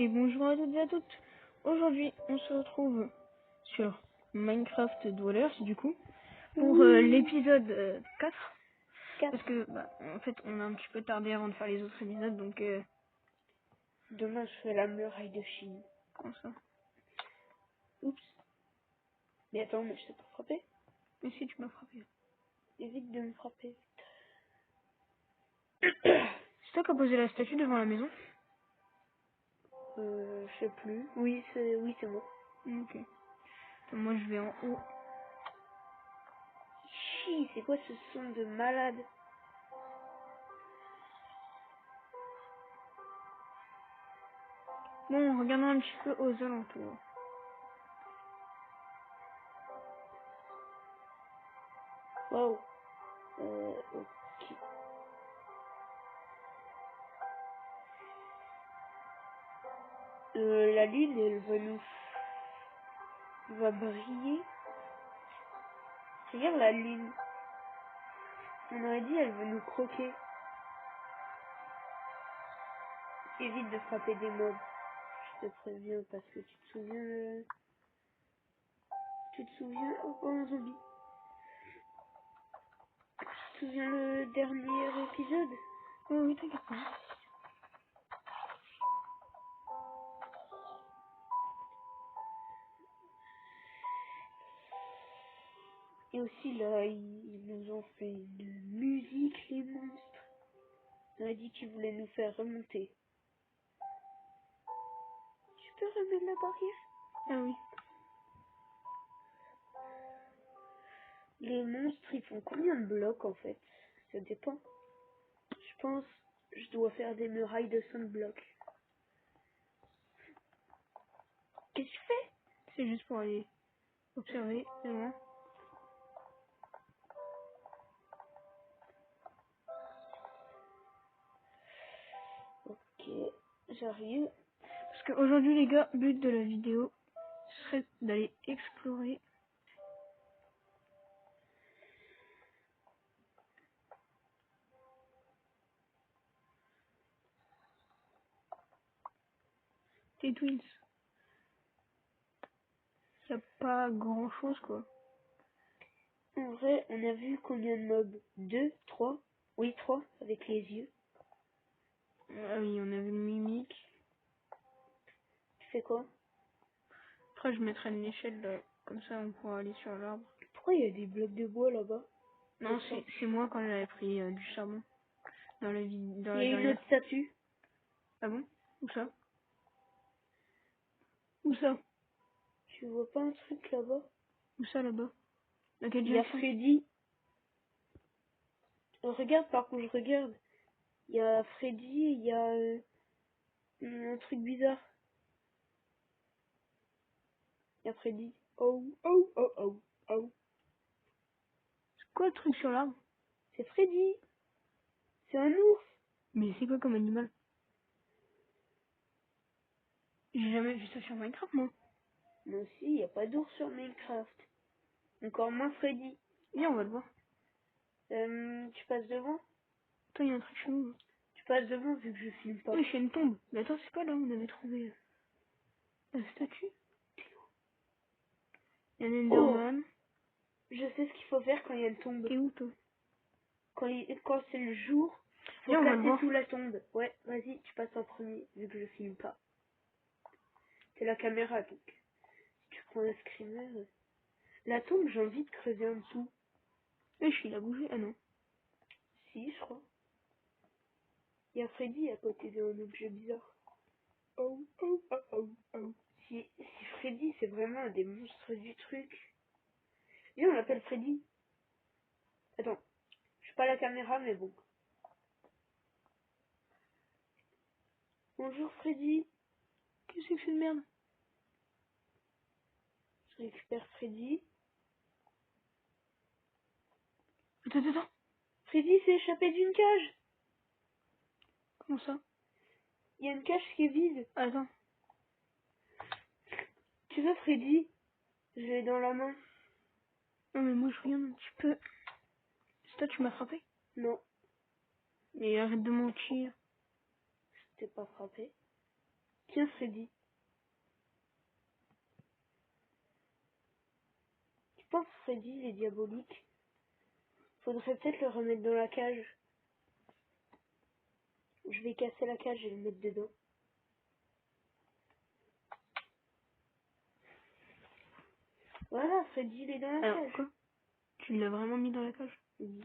Et bonjour à toutes et à toutes. Aujourd'hui, on se retrouve sur Minecraft Dwellers, du coup, pour l'épisode 4. Parce que, en fait, on a un petit peu tardé avant de faire les autres épisodes, donc... Demain, je fais la muraille de Chine. Comment ça? Oups. Mais attends, mais je t'ai pas frappé. Mais si, tu m'as frappé. Évite de me frapper. C'est toi qui as posé la statue devant la maison? Je sais plus. Oui, c'est moi. Ok. Attends, moi, je vais en haut. Chi, c'est quoi ce son de malade? Bon, regardons un petit peu aux alentours. Waouh. Ok. La lune, elle va briller. Regarde la lune. On aurait dit, elle veut nous croquer. Évite de frapper des mobs. Je te préviens parce que tu te souviens, oh, un zombie. Tu te souviens le dernier épisode? Oh oui, t'inquiète pas. Et aussi là, ils nous ont fait une musique, les monstres. On a dit qu'ils voulaient nous faire remonter. Tu peux remettre la barrière? Ah oui. Les monstres, ils font combien de blocs en fait? Ça dépend. Je pense je dois faire des murailles de 5 blocs. Qu'est-ce que tu fais? C'est juste pour aller observer, c'est loin. Ok, j'arrive. Parce qu'aujourd'hui, les gars, but de la vidéo serait d'aller explorer tes twins. Y a pas grand chose, quoi. En vrai, on a vu combien de mobs? 2, 3? Oui, 3 avec les yeux. Ah oui, on a vu le mimique. Tu fais quoi? Après, je mettrai une échelle là. Comme ça, on pourra aller sur l'arbre. Pourquoi il y a des blocs de bois là-bas? Non, c'est moi quand j'avais pris du charbon. Dans dans Il la y a une dernière. autre statue. Ah bon? Où ça? Où ça? Tu vois pas un truc là-bas? Où ça, là-bas? Dans quelle Il y a direction? Freddy. Regarde par contre, je regarde. Il y a Freddy, il y a un truc bizarre. Il y a Freddy. Oh, oh, oh, oh, oh. C'est quoi le truc sur l'arbre? C'est Freddy. C'est un ours. Mais c'est quoi comme animal? J'ai jamais vu ça sur Minecraft, moi. Mais aussi, il n'y a pas d'ours sur Minecraft. Encore moins Freddy. Viens, on va le voir. Tu passes devant? Attends, il y a un truc chelou. Tu passes devant vu que je filme pas. Oui, c'est une tombe. Mais attends, c'est pas là où on avait trouvé la statue? Il y a un Oh, Enderman. je sais ce qu'il faut faire quand il y a une tombe. T'es où, toi? Quand c'est le jour, faut Viens, on va le casser voir. sous la tombe. Ouais, vas-y, tu passes en premier vu que je filme pas. C'est la caméra donc. Si tu prends un screamer. La tombe, j'ai envie de creuser en dessous. Oui, il a bougé. Ah non. Si, je crois. Il y a Freddy à côté d'un objet bizarre. Oh, oh, oh, oh, oh. Si Freddy, c'est vraiment un des monstres du truc. Viens, on l'appelle Freddy. Attends, je suis pas à la caméra, mais bon. Bonjour Freddy. Qu'est-ce que c'est que cette merde? Je récupère Freddy. Attends. Freddy s'est échappé d'une cage. Comment ça? Il y a une cage qui est vide. Attends. Tu veux Freddy? Je l'ai dans la main. Non, mais moi, je regarde un petit peu. C'est toi, tu m'as frappé? Non, Mais arrête de mentir. je t'ai pas frappé. Tiens, Freddy. Tu penses Freddy, il est diabolique? Faudrait peut-être le remettre dans la cage. Je vais casser la cage et le mettre dedans. Voilà, Freddy, il est dans la Alors, cage. quoi? Tu l'as vraiment mis dans la cage? Oui.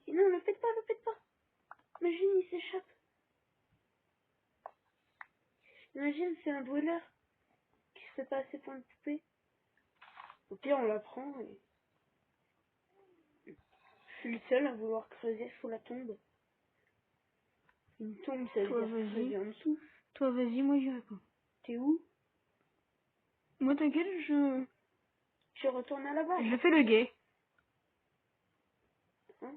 Et non, le pète pas, le pète pas. Imagine, il s'échappe. Imagine, c'est un brûleur qui se fait pas assez pour une poupée. Au pire, on la prend et... Je suis le seul à vouloir creuser sous la tombe. Une tombe, ça veut Toi, dire vas-y. creuser en dessous. Toi, vas-y, moi, j'irai pas. T'es où? Moi, t'inquiète, Tu retournes à la base. je fais le gay. Hein?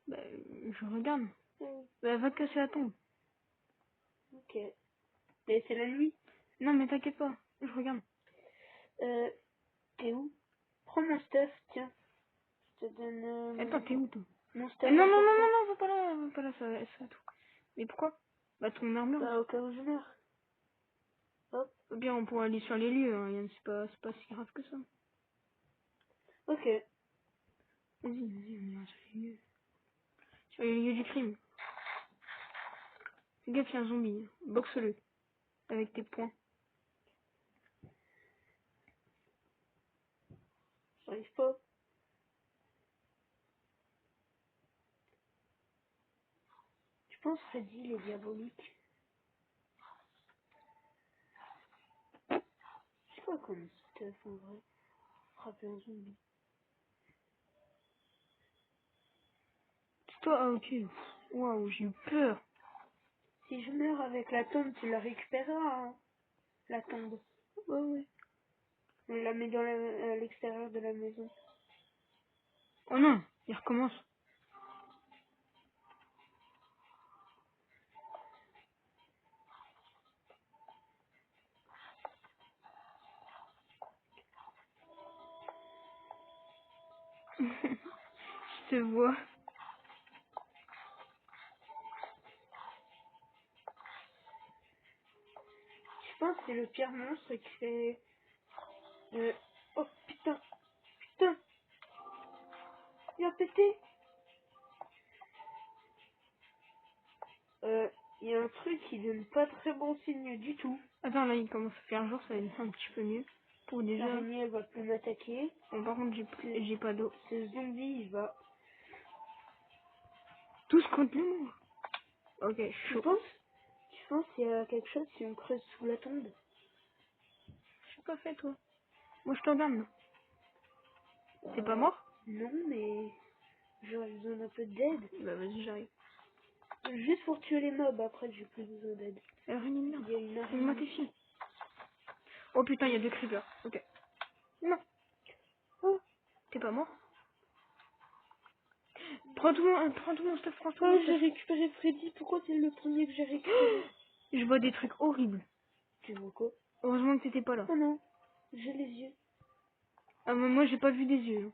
Bah, je regarde. Oh, Bah, va te casser la tombe. ok. Mais c'est la nuit. Non, mais t'inquiète pas, je regarde. T'es où? Prends mon stuff, tiens. Je te donne Attends, t'es où, toi? mon Ah, stuff non, non, non, important. non, non, va pas là, ça va tout. Mais pourquoi? Bah, ton armure. Bah, au cas où je meurs. Hop. Ou bien, on pourrait aller sur les lieux, hein. C'est pas si grave que ça. Ok. Vas-y, on ira sur les lieux. Sur les lieux du crime. Fais gaffe, il y a un zombie. Boxe-le. Avec tes poings. J'arrive pas. Tu penses Freddy, il est diabolique? C'est quoi comme stuff en vrai? Frapper un zombie. C'est toi, ah, ok. Waouh, j'ai eu peur. Si je meurs avec la tombe, tu la récupéreras, hein, la tombe. Ouais, ouais. On la met dans à l'extérieur de la maison. Oh non, il recommence. Je te vois. Je pense que c'est le pire monstre qui fait... Oh putain, putain, il a pété. Il y a un truc qui donne pas très bon signe du tout. Attends, là, il commence à faire jour, ça va être un petit peu mieux. Pour déjà... L'araignée, elle va plus m'attaquer. Bon, par contre, j'ai pas d'eau. Ce zombie, il va... Tous contre nous. Ok, je suis chaud. Tu penses qu'il y a quelque chose si on creuse sous la tombe? Je suis pas fait, toi. Moi, je te regarde, là. T'es pas mort? Non, mais j'aurais besoin d'un peu d'aide. Bah, vas-y, j'arrive. Juste pour tuer les mobs, après j'ai plus besoin d'aide. Araignée de merde. Il y a une Donne-moi tes araignée. filles. Oh putain, il y a 2 creepers. Ok. Non. Oh, T'es pas mort? Prends tout mon stuff, prends tout oh, mon j'ai stuff. récupéré Freddy. Pourquoi c'est le premier que j'ai récupéré? Je vois des trucs horribles. Tu vois quoi? Heureusement que t'étais pas là. Oh non, j'ai les yeux. Ah, mais moi, j'ai pas vu des yeux.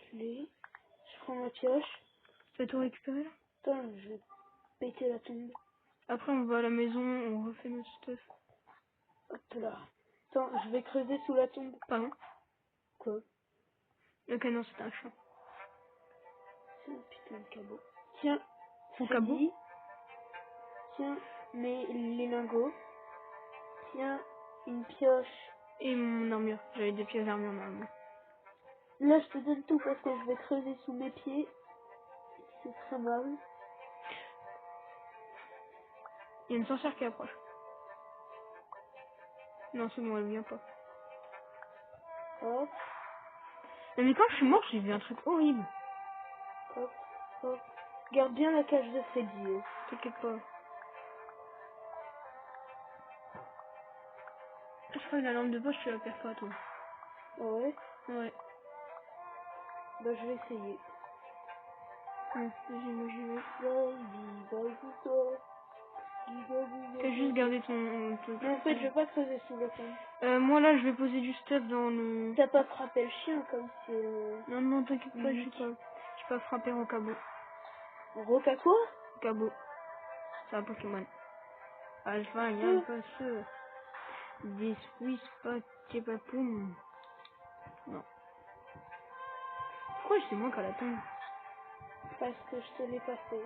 Clé. Je prends ma pioche. T'as tout récupéré, là? Attends, je vais péter la tombe. Après, on va à la maison, on refait notre stuff. Hop là. Attends, je vais creuser sous la tombe. Pardon? Quoi? Le canon, c'était un chat. C'est un putain de cabot. Tiens, Son Freddy. cabot? Tiens, les lingots. Tiens, une pioche. Et mon armure. J'avais 2 pièces d'armure, normalement. Là, je te donne tout parce que je vais creuser sous mes pieds. C'est très mal. Il y a une sorcière qui approche. Non, c'est bon, elle vient pas. Hop, Non, mais quand je suis morte, j'ai vu un truc horrible. hop, hop. Garde bien la cage de Freddy. Hein. T'inquiète pas. Je crois que la lampe de poche, tu la perds pas, toi. Ah ouais? Ouais. Bah, je vais essayer. Vas-y, moi j'y vais. T'as juste gardé ton Mais en fait, je vais pas creuser sous la tombe. moi là, je vais poser du stuff dans le... T'as pas frappé le chien comme si... Non, non, t'inquiète pas, Logique. j'ai pas frappé au cabot. Roca quoi? Cabo. C'est un Pokémon. Alpha, Yalpa, ce. 10, Whispa, Tipapoum. Non. Pourquoi c'est moi qui a la tombe? Parce que je te l'ai passé.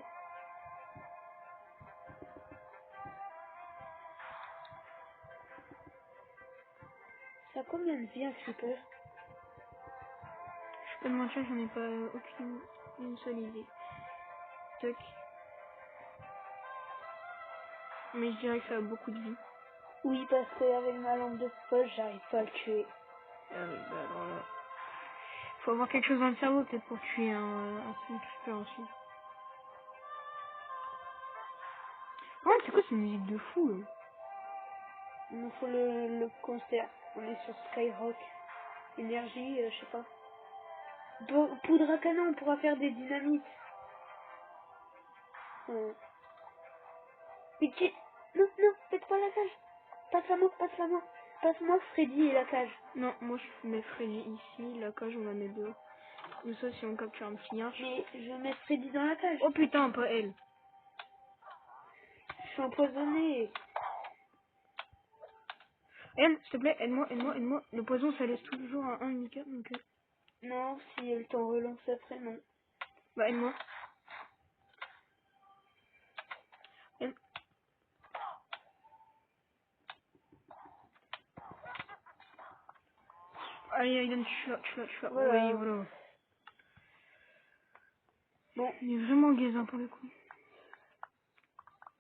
Ça a combien de vie un Flipper? Je peux te mentir, j'en ai pas une seule idée. Toc. Mais je dirais que ça a beaucoup de vie. Oui, parce qu'avec ma lampe de poche, j'arrive pas à le tuer. Ah oui, bah alors là. Faut avoir quelque chose dans le cerveau peut-être pour tuer un Flipper aussi. Oh, c'est quoi cette musique de fou là? Il nous faut le concert. On est sur Skyrock. Énergie, je sais pas. Poudre à canon, on pourra faire des dynamites. Mais qui... Non, non, faites pas la cage. Passe-la-moi, passe-la-moi. Passe-moi Freddy et la cage. Non, moi je mets Freddy ici, la cage on la met dehors. Comme ça si on capture un petit arche. Mais je vais mettre Freddy dans la cage. Oh putain, pas elle. Je suis empoisonné. Elle, s'il te plaît, aide-moi, aide-moi, aide-moi. Le poison ça laisse toujours un handicap donc... Non, si elle t'en relance après, non. Bah aide-moi. Aide. Allez, Aiden, tu l'as. Voilà. Oui, voilà. Bon, Il est vraiment gazin pour le coup.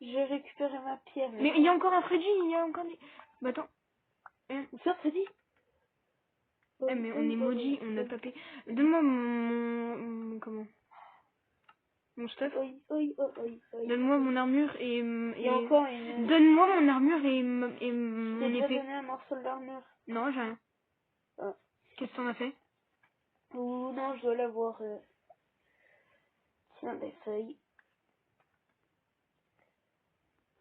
j'ai récupéré ma pierre. Mais il y a encore un Freddy, il y a encore des... Bah attends. Où ça, Freddy? Mais on est maudit, on a tapé. Donne-moi comment? Mon stuff. Oui, oui, oui, oui, oui. Donne-moi mon armure et... Il y a encore une... Donne-moi mon armure et Je t'ai mon déjà épée. donné un morceau d'armure. Non, j'ai rien. Ah. Qu'est-ce que t'en as fait? Ou non, je dois l'avoir. Tiens, des feuilles.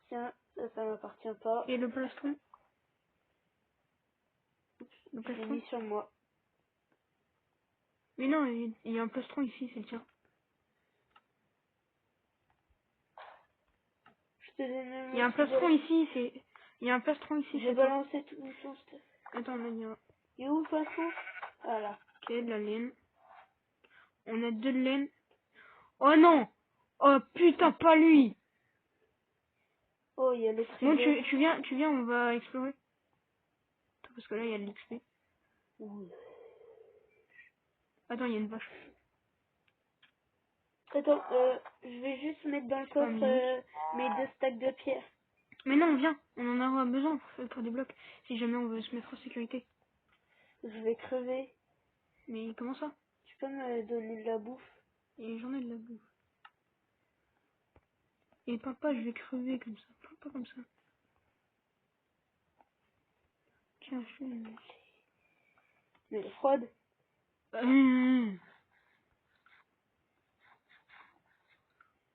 Tiens, ça m'appartient pas. Et le plastron? Le Je l'ai plastron? mis sur moi. Mais non, il y a un plastron ici, c'est le tien. Je te donne Il y a un plastron ici, c'est... Il y a un plastron ici, J'ai c'est toi. balancé tout ton stuff. Attends, là, il y a... Il est où le plafond? Voilà. Ok, de la laine. On a 2 de laine. Oh non! Oh putain, pas lui! Oh, il y a le Bon, trésor. tu viens, on va explorer. Attends, parce que là, il y a de l'XP. Oui. Attends, il y a une vache. Attends, je vais juste mettre dans le C'est pas un coffre minus. mes 2 stacks de pierre. Mais non, viens, on en aura besoin pour des blocs. Si jamais on veut se mettre en sécurité. Je vais crever. Mais comment ça? Tu peux me donner de la bouffe? Et j'en ai de la bouffe. Et papa, je vais crever comme ça. Pas comme ça. Tiens, je fais... Mais elle est froide.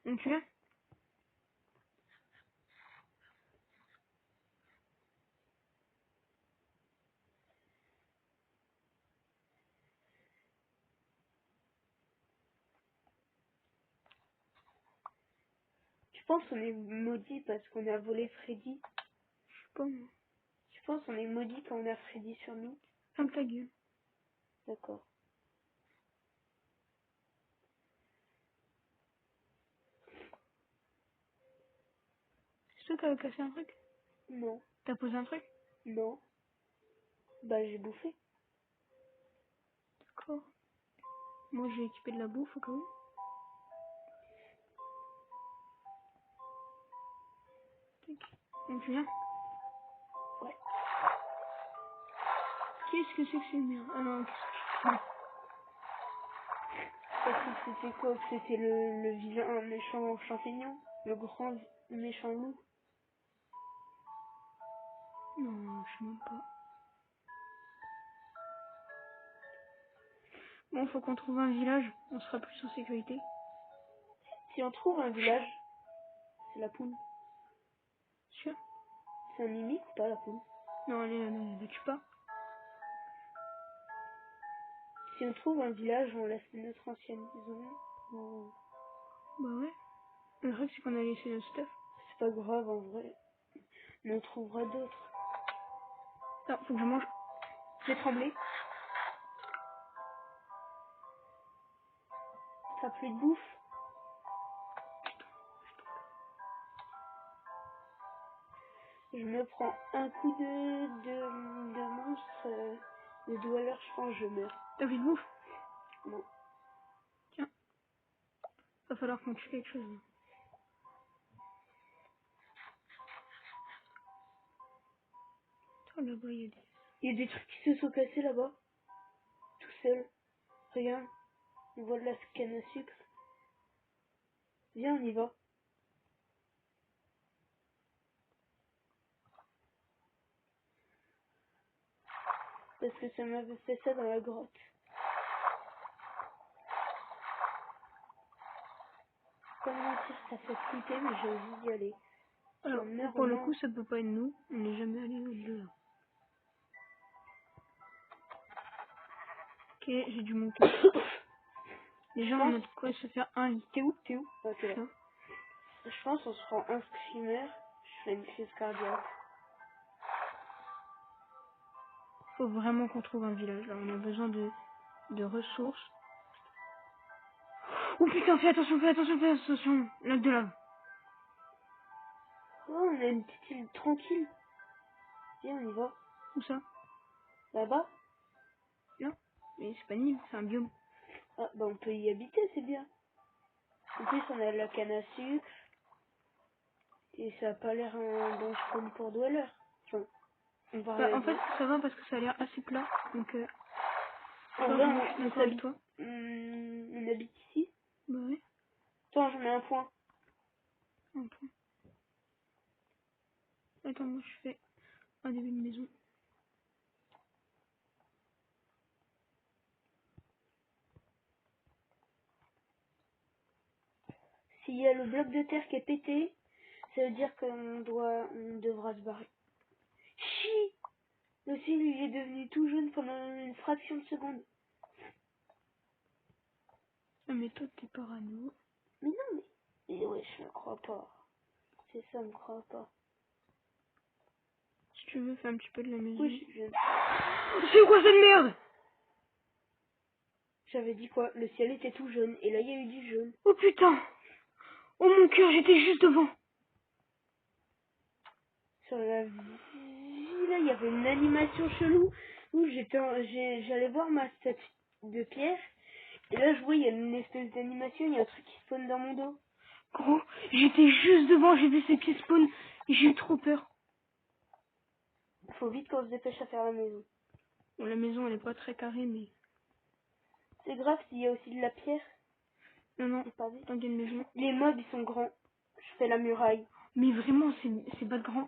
Donc tu l'as? Tu penses qu'on est maudit parce qu'on a volé Freddy? Je sais pas moi. Tu penses qu'on est maudit quand on a Freddy sur nous? Ferme ta gueule. D'accord. C'est toi qui as cassé un truc? Non. T'as posé un truc? Non. Bah, j'ai bouffé. D'accord. Moi j'ai équipé de la bouffe au cas où. Tac. Donc tu viens? Ouais. Qu'est-ce que c'est que ces merdes? Ah non, Parce que c'était quoi? C'était le vilain méchant champignon? Le grand méchant loup? non, je sais même pas. Bon, faut qu'on trouve un village, on sera plus en sécurité. Si on trouve un village, c'est la poule. Sûr? C'est un mimique ou pas la poule? Non, allez, ne tue pas. Si on trouve un village, on laisse notre ancienne maison. Bah ouais. Le truc, c'est qu'on a laissé notre stuff. C'est pas grave, en vrai. On en trouvera d'autres. Non, faut que je mange. J'ai tremblé. T'as plus de bouffe. Je me prends un coup de monstre, de dweller, je pense que je meurs. T'as plus de bouffe? Non. Tiens. Va falloir qu'on tue quelque chose. Oh, là-bas, il y a des... Il y a des trucs qui se sont cassés là-bas. Tout seul. Regarde. On voit de la canne à sucre. Viens, on y va. Parce que ça m'avait fait ça dans la grotte. Pas mentir, ça fait flipper, mais j'ai envie d'y aller. Alors, Si on meurt, pour au le moins- coup, ça peut pas être nous. On n'est jamais allé au-delà. Ok, j'ai dû monter. Déjà, on a de quoi se faire un lit. T'es où? Ah, t'es là. Ça. Je pense qu'on se prend un screamer. Je fais une crise cardiaque. Faut vraiment qu'on trouve un village. Là, on a besoin de ressources. Oh putain, fais attention, fais attention, fais attention. Lac de lave. Oh, on a une petite île tranquille. Viens, on y va. Où ça? Là-bas? Non. Mais c'est pas une île, c'est un biome. Ah, bah on peut y habiter, c'est bien. En plus, on a de la canne à sucre. Et ça a pas l'air un bon spawn pour dweller. Enfin, on va Bah, en regarder. fait, ça va parce que ça a l'air assez plat. Donc, En ça, vrai, moi, je suis on d'accord avec s'habite. toi. On habite ici. Bah ouais. Attends, je mets un point. Un point. Attends, moi, je fais un début de maison. S'il y a le bloc de terre qui est pété, ça veut dire on devra se barrer. Chi! Le ciel, il est devenu tout jaune pendant une fraction de seconde. Ah, mais toi, t'es parano. Mais non, mais ouais, je me crois pas. C'est ça, me crois pas. Si tu veux, fais un petit peu de la maison. Oui, C'est quoi cette merde? j'avais dit quoi? Le ciel était tout jaune, et là, il y a eu du jaune. Oh putain! Oh mon cœur, j'étais juste devant. Sur la vie, là, il y avait une animation chelou où j'allais voir ma statue de pierre, et là, je vois, il y a une espèce d'animation, il y a un truc qui spawn dans mon dos. Gros, j'étais juste devant, j'ai vu ces pieds spawn et j'ai eu trop peur. Faut vite qu'on se dépêche à faire la maison. Bon, la maison, elle est pas très carrée, mais... C'est grave s'il y a aussi de la pierre. Non, non, C'est pas vite. tant qu'il y a une maison. Les mobs, ils sont grands. Je fais la muraille. Mais vraiment, c'est pas grand.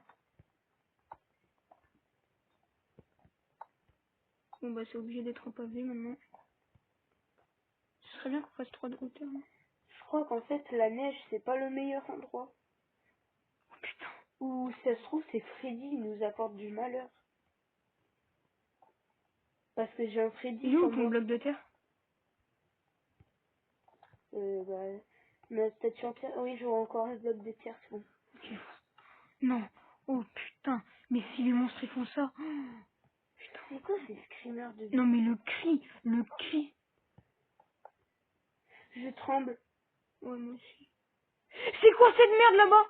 Bon, bah, c'est obligé d'être en pavé maintenant. Ce serait bien qu'on fasse 3 de hauteur. Hein. Je crois qu'en fait, la neige, c'est pas le meilleur endroit. Oh putain. Ou si ça se trouve, c'est Freddy, il nous apporte du malheur. Parce que j'ai un Freddy Il est où sur ton moi. bloc de terre? Ma statue entière. Oui, je vois encore le bloc de terre, c'est bon. Ok. Non. Oh putain. Mais si les monstres ils font ça. Oh, putain. C'est quoi ces screamers de... Non mais le cri. Le cri. Je tremble. Ouais, moi aussi. C'est quoi cette merde là-bas?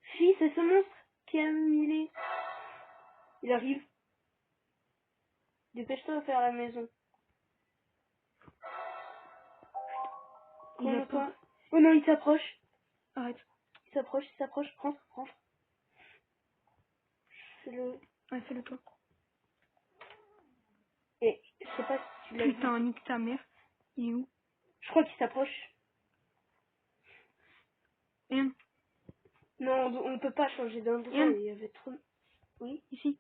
Fille, c'est ce monstre qui a humilié. Il arrive. Dépêche-toi à faire la maison. Il a peur. Oh non, il s'approche. Arrête. Il s'approche. Rentre. Fais-le. Ouais, fais-le toi. Et je sais pas si tu l'as vu. Putain, nique ta mère. Il est où? Je crois qu'il s'approche. Rien. Non, on peut pas changer d'endroit. Yann. Il y avait trop... Oui. Ici.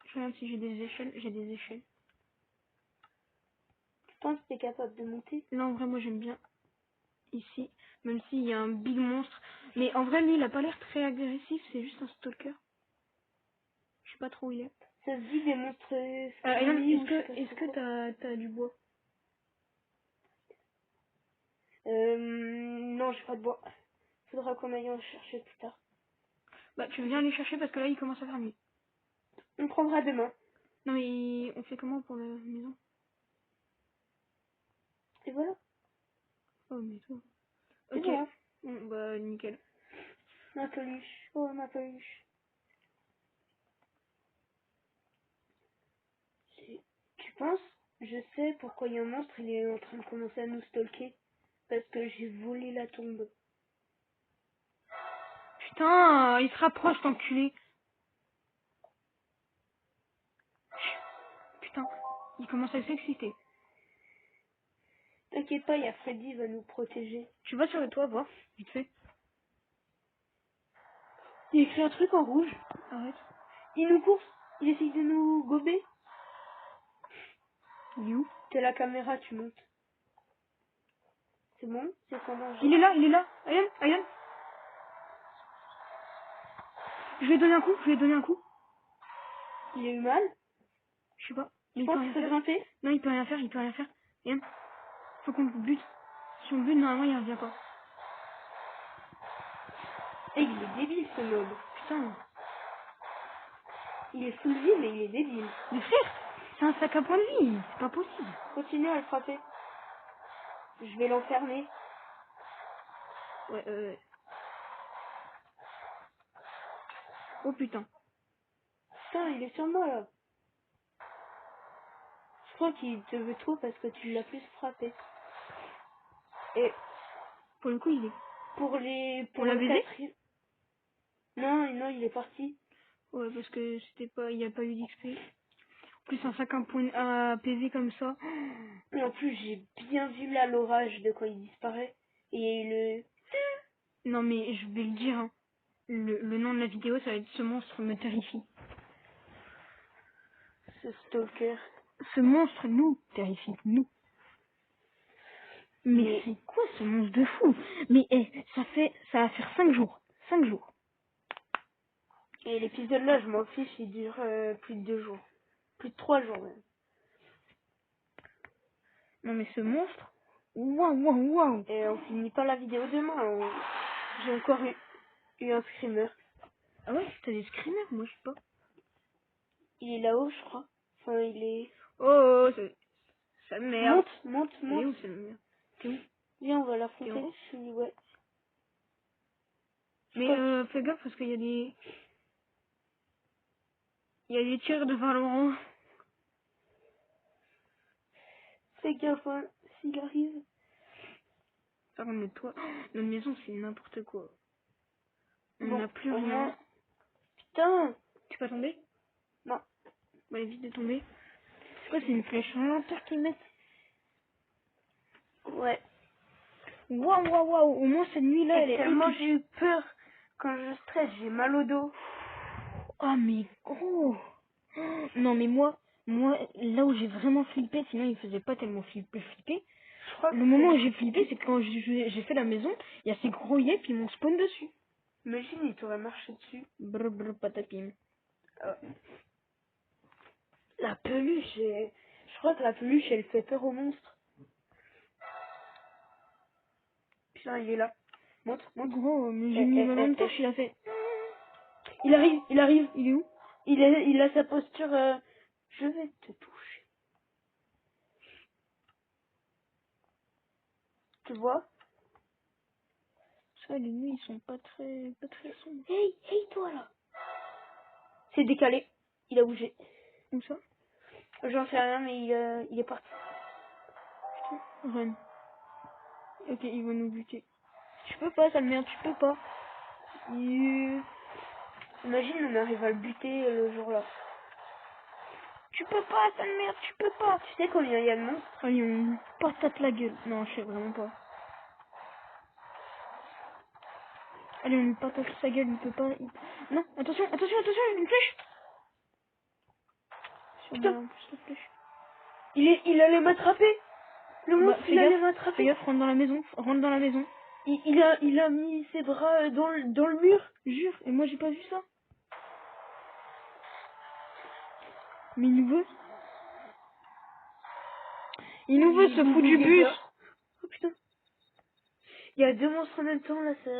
Je regarde si j'ai des échelles. J'ai des échelles. Je pense que t'es capable de monter. Là, en vrai, moi, j'aime bien ici. Même s'il y a un big monstre. Mais en vrai, lui, il a pas l'air très agressif. C'est juste un stalker. Je sais pas trop où il est. Ça se dit des monstres Yann, screamy ou je sais pas est-ce trop que quoi. t'as du bois? Non, j'ai pas de bois. Faudra qu'on aille en chercher plus tard. Bah, tu viens les chercher parce que là, il commence à faire nuit. On prendra demain. Non, mais on fait comment pour la maison? Et voilà. Oh, mais toi. Et Ok. voilà. Bon, bah, nickel. Ma peluche. Oh, ma peluche. Tu penses? Je sais pourquoi il y a un monstre, il est en train de commencer à nous stalker. Parce que j'ai volé la tombe. Putain, il se rapproche, t'enculé. Putain, il commence à s'exciter. T'inquiète pas, il y a Freddy, il va nous protéger. Tu vas sur le toit, voir, vite fait. Il écrit un truc en rouge. Arrête. Il nous course. Il essaye de nous gober. Il est où? T'es la caméra, tu montes. C'est bon? C'est sans danger. Il est là, il est là. Ayan, Ayan. Je lui ai donné un coup, je lui ai donné un coup. Il a eu mal? Je sais pas. Je Il peut pense rien qu'il faut faire. grimper. Non, il peut rien faire, il peut rien faire. Ayan, faut qu'on le bute. Si on le bute, normalement, il revient pas. Et il est débile, ce mob. Putain. Il est full vie, mais il est débile. Mais frère, c'est un sac à poing de vie. C'est pas possible. Continue à le frapper. Je vais l'enfermer. Ouais, Oh putain. Putain, il est sur moi, là. Je crois qu'il te veut trop parce que tu l'as plus frappé. Et Pour le coup, il est. pour les... On Pour l'a le baisé? quatrième... Non, non, il est parti. Ouais, parce que c'était pas, il y a pas eu d'XP. En plus, un sac à PV comme ça. Et en plus, j'ai bien vu là l'orage de quand il disparaît. Et Non, mais je vais le dire, hein. Le nom de la vidéo, ça va être Ce monstre me terrifie. ce stalker. Ce monstre nous terrifie, nous. Mais Mais- c'est quoi ce monstre de fou? Mais ça va faire 5 jours. 5 jours. Et l'épisode là, je m'en fiche, il dure plus de 2 jours. Plus de 3 jours même. Non mais ce monstre, waouh. Et on finit pas la vidéo demain. J'ai encore eu un screamer. Ah ouais, t'as des screamers, moi je sais pas. Il est là-haut, je crois. Enfin, il est... C'est ça me merde. Monte. Elle est où cette merde? T'es où? Viens, on va T'es en l'affronter. haut? Ouais. Mais fais gaffe parce qu'il y a des... Il y a des tirs de Valorant. Fais gaffe, hein, s'il arrive. Par contre, notre toit, notre maison c'est n'importe quoi. On Bon, n'a plus au rien. moins... Putain. Tu peux tomber? Non. Bah évite de tomber. C'est quoi, c'est une flèche lanterne qu'ils mettent? Ouais. Waouh. Au moins cette nuit là, Et elle est tellement épique. j'ai eu peur. Quand je stresse, j'ai mal au dos. Oh mais gros. Non mais moi, là où j'ai vraiment flippé, sinon il faisait pas tellement flipper. Je crois que Le moment où j'ai flippé, c'est quand j'ai fait la maison, il y a ces gros yeux puis ils m'ont spawn dessus. Imagine, il t'aurait marché dessus. Brr patapim. La peluche, je crois que la peluche, elle fait peur aux monstres. Putain, il est là. Montre. Gros, mais j'ai mis ma lampe torche, il a fait. Il arrive. Il est où? Il a sa posture. Je vais te toucher. Tu vois? Ça, les nuits, ils sont pas très sombres. Hey, toi là. C'est décalé. Il a bougé. Où ça? J'en sais rien, mais il est parti. Putain, run. Ok, il va nous buter. Tu peux pas, sale merde, tu peux pas. Imagine, on arrive à le buter le jour là. Tu peux pas, sale merde, tu peux pas. Tu sais combien il y a de monstres? Allez, on lui patate la gueule. Non, je sais vraiment pas. Allez, on lui patate sa gueule, il peut pas. Non, attention, une flèche. Putain. En plus, la flèche. Il allait m'attraper. Le Bah, monstre, il allait m'attraper. fais gaffe, rentre dans la maison, Il a mis ses bras dans le mur. Jure, et moi j'ai pas vu ça. Mais il nous veut. Il nous veut, ce fou du bus. Oh putain. Il y a deux monstres en même temps, là, ça...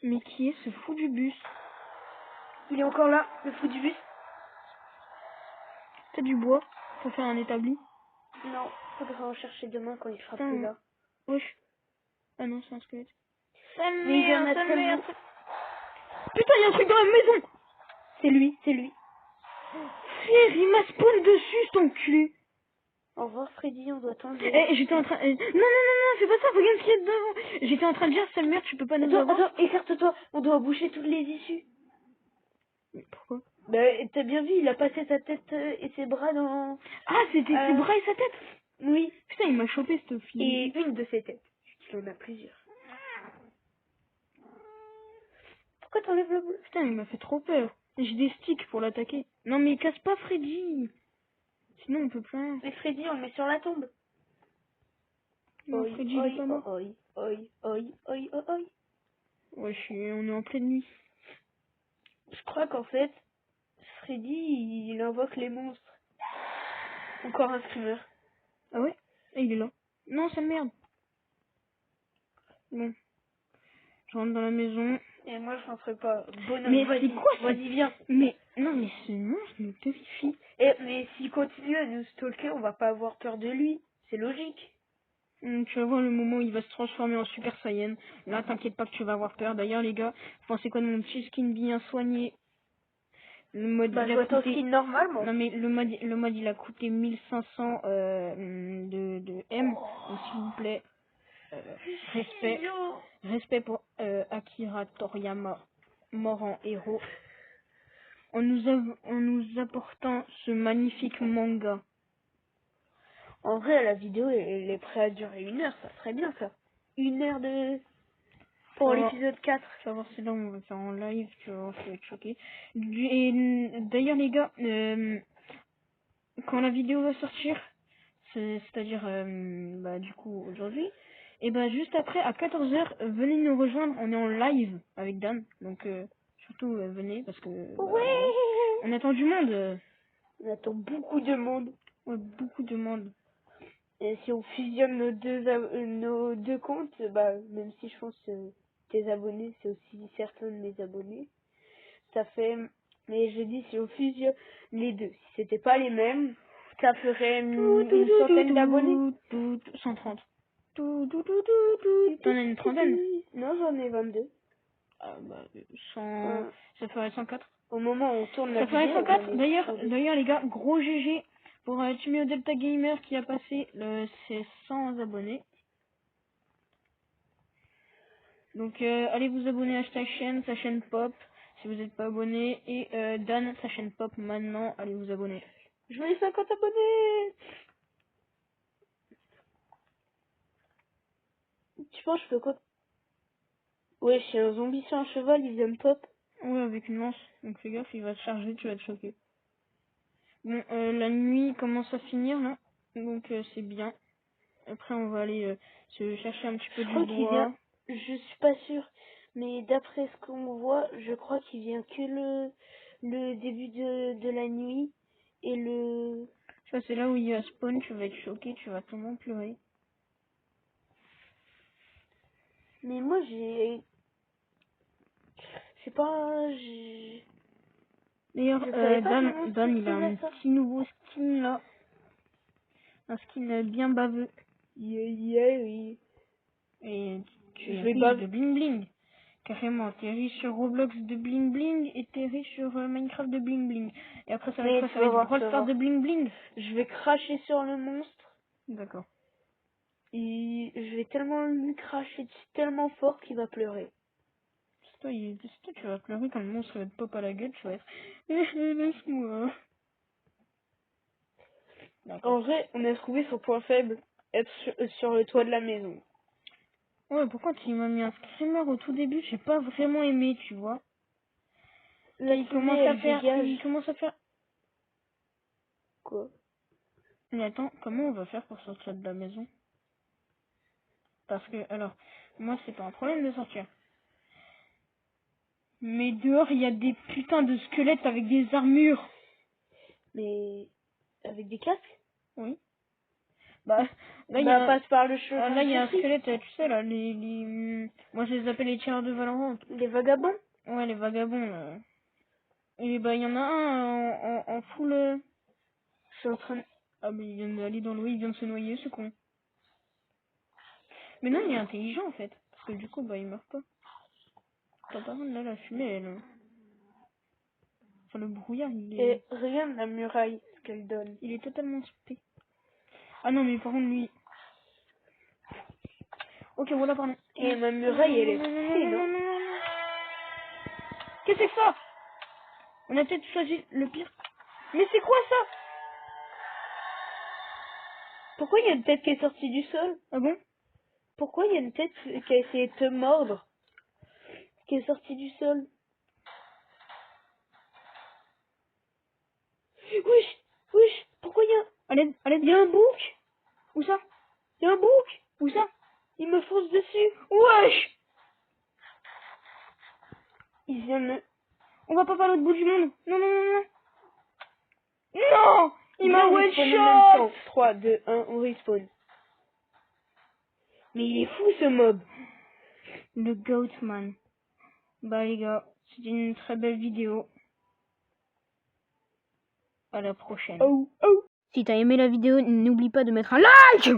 Mais qui est ce fou du bus? Il est encore là, le fou du bus. T'as du bois pour faire un établi? Non, faudra en chercher demain quand il sera Putain. plus là. Wesh. Ah non, c'est un squelette. Mais il y en a tellement... Putain, il y a un truc dans la maison! C'est lui, c'est lui. Frère, il m'a spawn dessus, cet enculé! Au revoir Freddy, on doit t'enlever. Eh, j'étais en train... Non, non, non, non, fais pas ça, regarde ce qu'il y a dedans! J'étais en train de dire, sale merde, tu peux pas nous avoir? Attends, écarte-toi, on doit boucher toutes les issues. Mais pourquoi? Bah, t'as bien vu, il a passé sa tête et ses bras dans... Ah, c'était ses bras et sa tête! Oui. Putain, il m'a chopé, cette fille. Et une de ses têtes. Il en a plusieurs. Pourquoi t'enlèves le bleu? Putain, il m'a fait trop peur. J'ai des sticks pour l'attaquer. Non, mais casse pas Freddy! Sinon, on peut plus rien. Mais Freddy, on le met sur la tombe. Non, Oi, Freddy, il est pas mort. oi, oi, oi, oi, oi, oi. Ouais, on est en pleine nuit. Je crois qu'en fait, Freddy, il invoque les monstres. Encore un screamer. Ah ouais? Et il est là. Non, sale merde. Bon. Je rentre dans la maison. Et moi, je rentrerai pas. Bonhomme, Mais vas-y, c'est quoi ça? vas-y, viens. Mais, non, mais ce monstre me terrifie. Mais s'il continue à nous stalker, on va pas avoir peur de lui. C'est logique. Tu vas voir le moment où il va se transformer en Super Saiyan. Là, t'inquiète pas que tu vas avoir peur. D'ailleurs, les gars, vous pensez quoi de mon petit skin bien soigné? Le mode, Bah, il je a vois ton coûté... skin normalement. Non, mais le mode, il a coûté 1500 de M. Donc, s'il vous plaît, respect. Respect pour Akira Toriyama, mort en héros. En nous apportant ce magnifique manga. En vrai, la vidéo, elle est prête à durer 1 heure. Ça serait bien, ça. 1 heure de... Pour Alors, l'épisode 4. tu vas voir, c'est là où on va faire en live, tu vas voir, tu vas être choqué. Et d'ailleurs, les gars, quand la vidéo va sortir, c'est-à-dire, bah, du coup, aujourd'hui, et bah, juste après, à 14h, venez nous rejoindre, on est en live avec Dan, donc, surtout, venez, parce que, bah, on attend du monde, On attend beaucoup de monde. ouais, beaucoup de monde. Et si on fusionne nos deux comptes, bah, même si je pense que tes abonnés, c'est aussi certains de mes abonnés, ça fait... Mais je dis, si on fusionne les deux, si c'était pas les mêmes, ça ferait une centaine d'abonnés. 130. T'en as une trentaine? Non, j'en ai 22. Ah, bah, 100... ça ferait 104. Au moment où on tourne la Ça ferait vidéo, 104. j'en ai D'ailleurs, 102. les gars, gros GG pour Timio Delta Gamer qui a passé ses 100 abonnés. Donc, allez vous abonner à sa chaîne pop, si vous n'êtes pas abonné. Et Dan, sa chaîne pop maintenant, allez vous abonner. Je veux les 50 abonnés. Tu penses que je peux quoi? Ouais, je suis un zombie sur un cheval, il vient me pop. Ouais, avec une lance. Donc fais gaffe, il va te charger, tu vas te choquer. Bon, la nuit commence à finir là. Donc c'est bien. Après, on va aller se chercher un petit peu Je du crois qu'il bois. vient, je suis pas sûre, mais d'après ce qu'on voit, je crois qu'il vient que le début de la nuit et le... Ça, c'est là où il y a spawn, tu vas être choqué, tu vas tellement pleurer. Mais moi j'ai... Je sais pas, D'ailleurs, je savais pas comment Dan, il a faisait un ça. petit nouveau skin là. Un skin bien baveux. Yeah, oui. Et tu Je es vais riche bave... de bling bling. Carrément, t'es riche sur Roblox de bling bling et t'es riche sur Minecraft de bling bling. Et après, ça va être Mais quoi? tu Ça va vas être voir, tu Brawl vas Stars voir. de bling bling. Je vais cracher sur le monstre D'accord. et je vais tellement lui cracher dessus tellement fort qu'il va pleurer. C'est toi, tu vas pleurer quand le monstre va te pop à la gueule, tu vas être... Laisse-moi. D'accord. En vrai, on a trouvé son point faible, être sur le toit de la maison. Ouais, pourquoi tu m'as mis un screamer au tout début? J'ai pas vraiment aimé, tu vois. La Il fumée, commence à elle faire... dégage. Il commence à faire... Quoi? Mais attends, comment on va faire pour sortir de la maison? Parce que, alors, moi, c'est pas un problème de sortir. Mais dehors, il y a des putains de squelettes avec des armures. Mais avec des casques? Oui. Bah, là, il y a passe par le chemin. là, il y a un squelette, tu sais, là, moi, je les appelle les tireurs de Valorant. Les vagabonds. Ouais, les vagabonds, là. Et bah, il y en a un en full... Je suis en train de... Ah, mais il vient d'aller dans l'eau, il vient de se noyer, ce con. Mais non, il est intelligent, en fait. Parce que du coup, bah, il meurt pas. Attends, par contre, là, la fumée, elle... Enfin, le brouillard, Et regarde la muraille, ce qu'elle donne. il est totalement spé. Ah non, mais par contre, lui... Ok, voilà, pardon. Et ma muraille, elle est poussée, non? Qu'est-ce que c'est que ça? On a peut-être choisi le pire. Mais c'est quoi ça? Pourquoi il y a une tête qui est sortie du sol? Ah bon? Pourquoi il y a une tête qui a essayé de te mordre? Qui est sortie du sol? Wesh! Wesh! Pourquoi il y a... Allez, Il y a un bouc! où ça? Il y a un bouc! Où ça? Il me fonce dessus! Wesh! Il vient me... On va pas par l'autre bout du monde. Non, non, non, non. Non! Il m'a one shot! 3, 2, 1, on respawn. Mais il est fou ce mob! Le Goatman. Bah les gars, c'était une très belle vidéo. À la prochaine. Oh, oh! Si t'as aimé la vidéo, n'oublie pas de mettre un like!